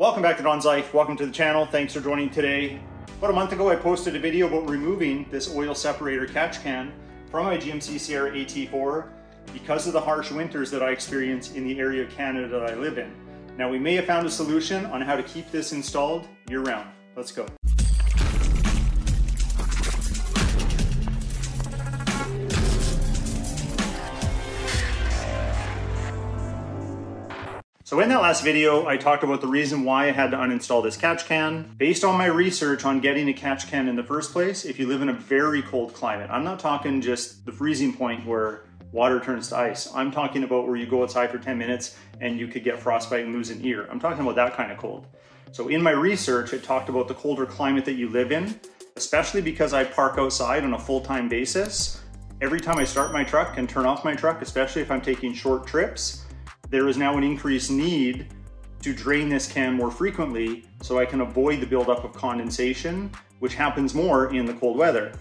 Welcome back to Don's Life. Welcome to the channel. Thanks for joining today. About a month ago, I posted a video about removing this oil separator catch can from my GMC Sierra AT4 because of the harsh winters that I experience in the area of Canada that I live in. Now, we may have found a solution on how to keep this installed year-round. Let's go. So in that last video, I talked about the reason why I had to uninstall this catch can. Based on my research on getting a catch can in the first place, if you live in a very cold climate, I'm not talking just the freezing point where water turns to ice. I'm talking about where you go outside for 10 minutes and you could get frostbite and lose an ear. I'm talking about that kind of cold. So in my research, it talked about the colder climate that you live in, especially because I park outside on a full-time basis. Every time I start my truck and turn off my truck, especially if I'm taking short trips, there is now an increased need to drain this can more frequently so I can avoid the buildup of condensation, which happens more in the cold weather.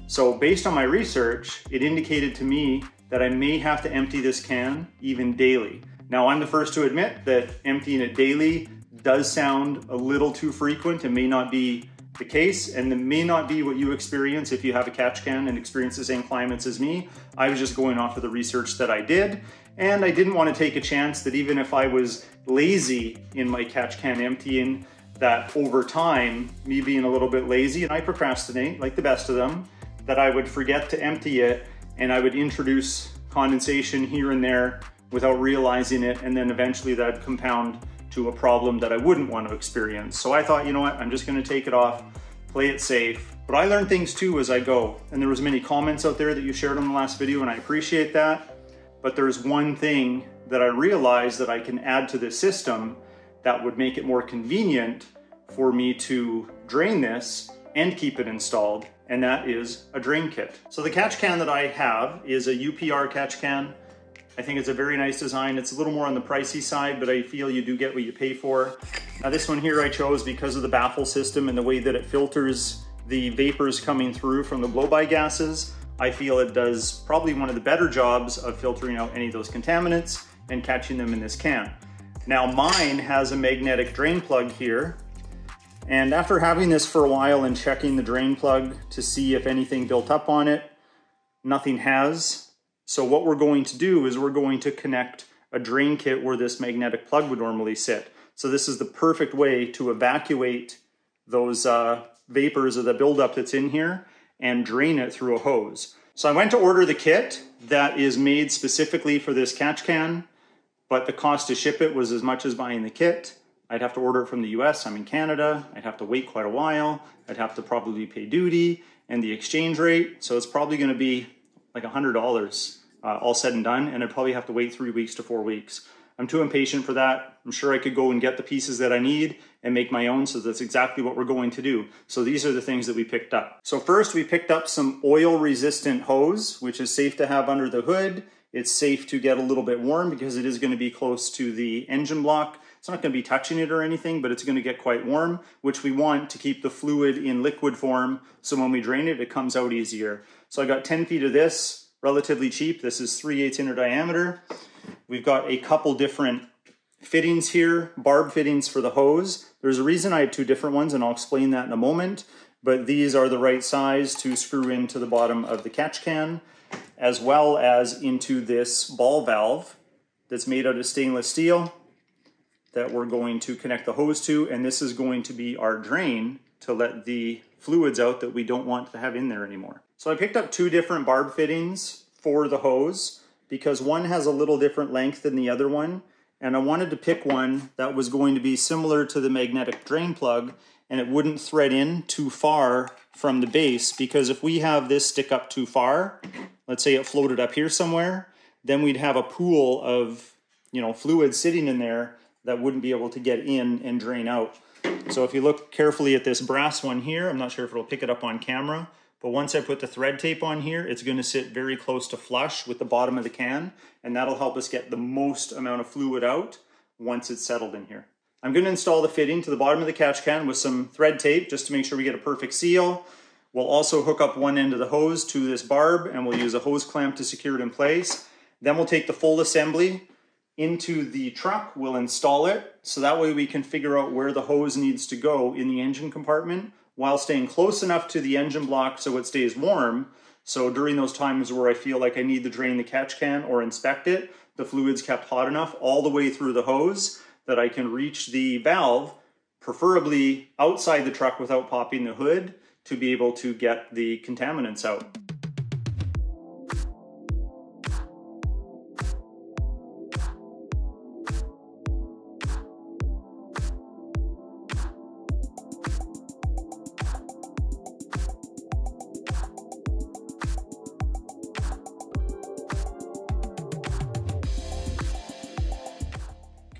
So based on my research, it indicated to me that I may have to empty this can even daily. Now, I'm the first to admit that emptying it daily does sound a little too frequent and may not be the case, and it may not be what you experience if you have a catch can and experience the same climates as me. I was just going off of the research that I did, and I didn't want to take a chance that even if I was lazy in my catch can emptying, that over time, me being a little bit lazy, and I procrastinate like the best of them, that I would forget to empty it and I would introduce condensation here and there without realizing it, and then eventually that'd compound to a problem that I wouldn't want to experience. So I thought, you know what, I'm just gonna take it off, play it safe. But I learn things too as I go. And there was many comments out there that you shared on the last video, and I appreciate that. But there's one thing that I realized that I can add to this system that would make it more convenient for me to drain this and keep it installed, and that is a drain kit. So the catch can that I have is a UPR catch can. I think it's a very nice design. It's a little more on the pricey side, but I feel you do get what you pay for. Now this one here I chose because of the baffle system and the way that it filters the vapors coming through from the blow-by gases. I feel it does probably one of the better jobs of filtering out any of those contaminants and catching them in this can. Now mine has a magnetic drain plug here, and after having this for a while and checking the drain plug to see if anything built up on it, nothing has. So what we're going to do is we're going to connect a drain kit where this magnetic plug would normally sit. So this is the perfect way to evacuate those vapors or the buildup that's in here and drain it through a hose. So I went to order the kit that is made specifically for this catch can, but the cost to ship it was as much as buying the kit. I'd have to order it from the US, I'm in Canada. I'd have to wait quite a while. I'd have to probably pay duty and the exchange rate. So it's probably gonna be like $100 all said and done, and I'd probably have to wait 3 weeks to 4 weeks. I'm too impatient for that. I'm sure I could go and get the pieces that I need and make my own, so that's exactly what we're going to do. So these are the things that we picked up. So first we picked up some oil-resistant hose, which is safe to have under the hood. It's safe to get a little bit warm because it is going to be close to the engine block. It's not going to be touching it or anything, but it's going to get quite warm, which we want to keep the fluid in liquid form, so when we drain it, it comes out easier. So I got 10 feet of this, relatively cheap. This is 3/8 inch diameter. We've got a couple different fittings here, barb fittings for the hose. There's a reason I have two different ones, and I'll explain that in a moment, but these are the right size to screw into the bottom of the catch can, as well as into this ball valve that's made out of stainless steel that we're going to connect the hose to, and this is going to be our drain to let the fluids out that we don't want to have in there anymore. So I picked up two different barb fittings for the hose because one has a little different length than the other one, and I wanted to pick one that was going to be similar to the magnetic drain plug, and it wouldn't thread in too far from the base, because if we have this stick up too far, let's say it floated up here somewhere, then we'd have a pool of, you know, fluid sitting in there that wouldn't be able to get in and drain out. So if you look carefully at this brass one here, I'm not sure if it'll pick it up on camera, but once I put the thread tape on here, it's going to sit very close to flush with the bottom of the can, and that'll help us get the most amount of fluid out once it's settled in here. I'm going to install the fitting to the bottom of the catch can with some thread tape just to make sure we get a perfect seal. We'll also hook up one end of the hose to this barb, and we'll use a hose clamp to secure it in place. Then we'll take the full assembly into the truck, we'll install it, so that way we can figure out where the hose needs to go in the engine compartment while staying close enough to the engine block so it stays warm. So during those times where I feel like I need to drain the catch can or inspect it, the fluid's kept hot enough all the way through the hose that I can reach the valve, preferably outside the truck without popping the hood, to be able to get the contaminants out.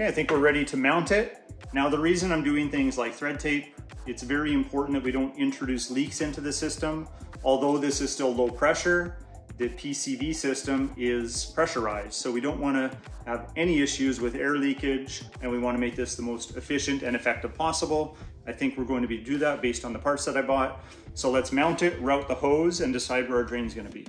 Okay, I think we're ready to mount it. Now the reason I'm doing things like thread tape, it's very important that we don't introduce leaks into the system. Although this is still low pressure, the PCV system is pressurized. So we don't wanna have any issues with air leakage, and we wanna make this the most efficient and effective possible. I think we're going to do that based on the parts that I bought. So let's mount it, route the hose, and decide where our drain's gonna be.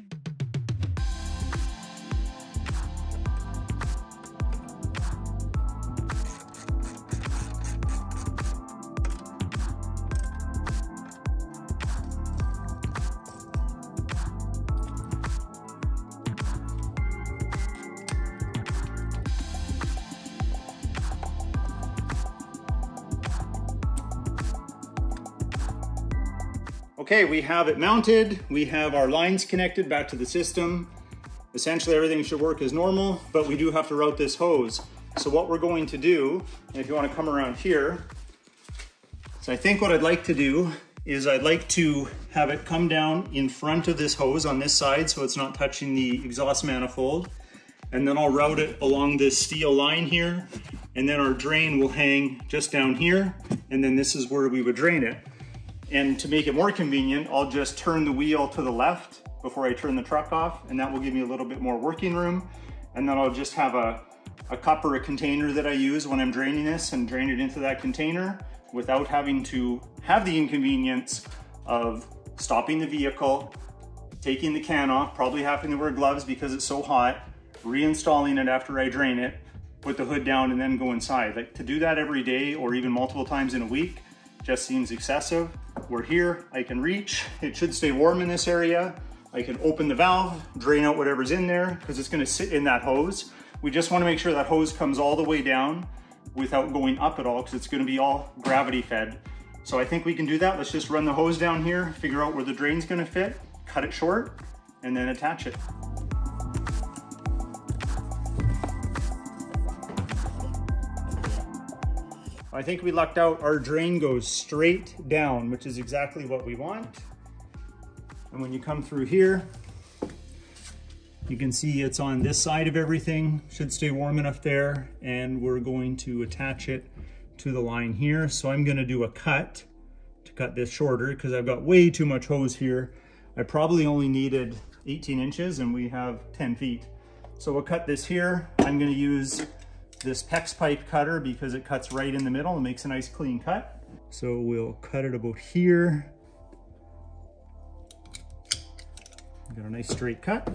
Okay, we have it mounted. We have our lines connected back to the system. Essentially everything should work as normal, but we do have to route this hose. So what we're going to do, if you want to come around here, so I think what I'd like to do is I'd like to have it come down in front of this hose on this side so it's not touching the exhaust manifold. And then I'll route it along this steel line here, and then our drain will hang just down here, and then this is where we would drain it. And to make it more convenient, I'll just turn the wheel to the left before I turn the truck off, and that will give me a little bit more working room. And then I'll just have a cup or a container that I use when I'm draining this and drain it into that container without having to have the inconvenience of stopping the vehicle, taking the can off, probably having to wear gloves because it's so hot, reinstalling it after I drain it, put the hood down, and then go inside. Like, to do that every day or even multiple times in a week just seems excessive. We're here, I can reach. It should stay warm in this area. I can open the valve, drain out whatever's in there because it's gonna sit in that hose. We just wanna make sure that hose comes all the way down without going up at all because it's gonna be all gravity fed. So I think we can do that. Let's just run the hose down here, figure out where the drain's gonna fit, cut it short, and then attach it. I think we lucked out. Our drain goes straight down, which is exactly what we want. And when you come through here, you can see it's on this side of everything. Should stay warm enough there. And we're going to attach it to the line here. So I'm gonna do a cut to cut this shorter because I've got way too much hose here. I probably only needed 18 inches and we have 10 feet. So we'll cut this here. I'm gonna use this PEX pipe cutter because it cuts right in the middle and makes a nice clean cut. So we'll cut it about here. Got a nice straight cut.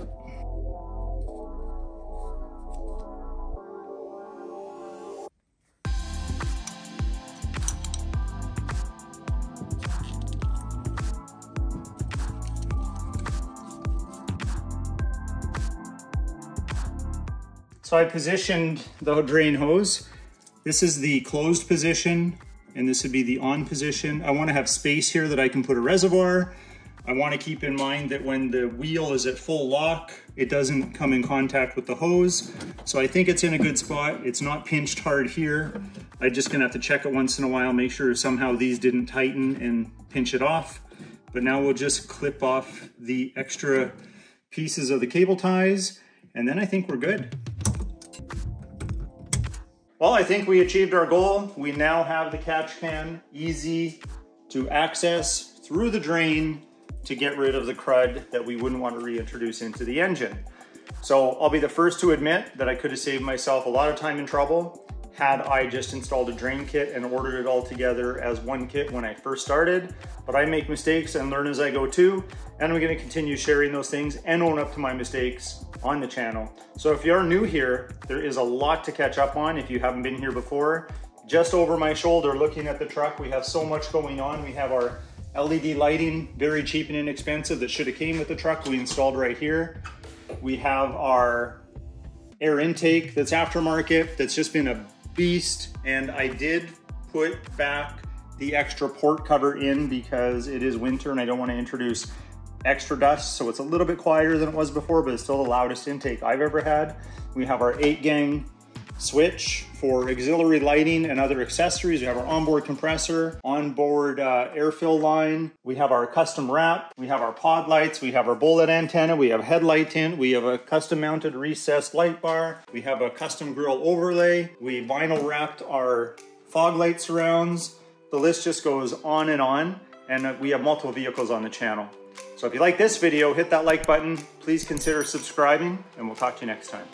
So I positioned the drain hose. This is the closed position, and this would be the on position. I want to have space here that I can put a reservoir. I want to keep in mind that when the wheel is at full lock, it doesn't come in contact with the hose. So I think it's in a good spot. It's not pinched hard here. I'm just gonna have to check it once in a while, make sure somehow these didn't tighten and pinch it off. But now we'll just clip off the extra pieces of the cable ties, and then I think we're good. Well, I think we achieved our goal. We now have the catch can easy to access through the drain to get rid of the crud that we wouldn't want to reintroduce into the engine. So I'll be the first to admit that I could have saved myself a lot of time and trouble had I just installed a drain kit and ordered it all together as one kit when I first started. But I make mistakes and learn as I go too, and I'm gonna continue sharing those things and own up to my mistakes on the channel. So if you're new here, there is a lot to catch up on if you haven't been here before. Just over my shoulder, looking at the truck, we have so much going on. We have our LED lighting, very cheap and inexpensive, that should have came with the truck, we installed right here. We have our air intake that's aftermarket, that's just been a beast, and I did put back the extra port cover in because it is winter and I don't want to introduce extra dust, so it's a little bit quieter than it was before, but it's still the loudest intake I've ever had. We have our 8-gang switch for auxiliary lighting and other accessories. We have our onboard compressor, onboard air fill line. We have our custom wrap. We have our pod lights. We have our bullet antenna. We have headlight tint. We have a custom mounted recessed light bar. We have a custom grille overlay. We vinyl wrapped our fog light surrounds. The list just goes on, and we have multiple vehicles on the channel. So if you like this video, hit that like button. Please consider subscribing, and we'll talk to you next time.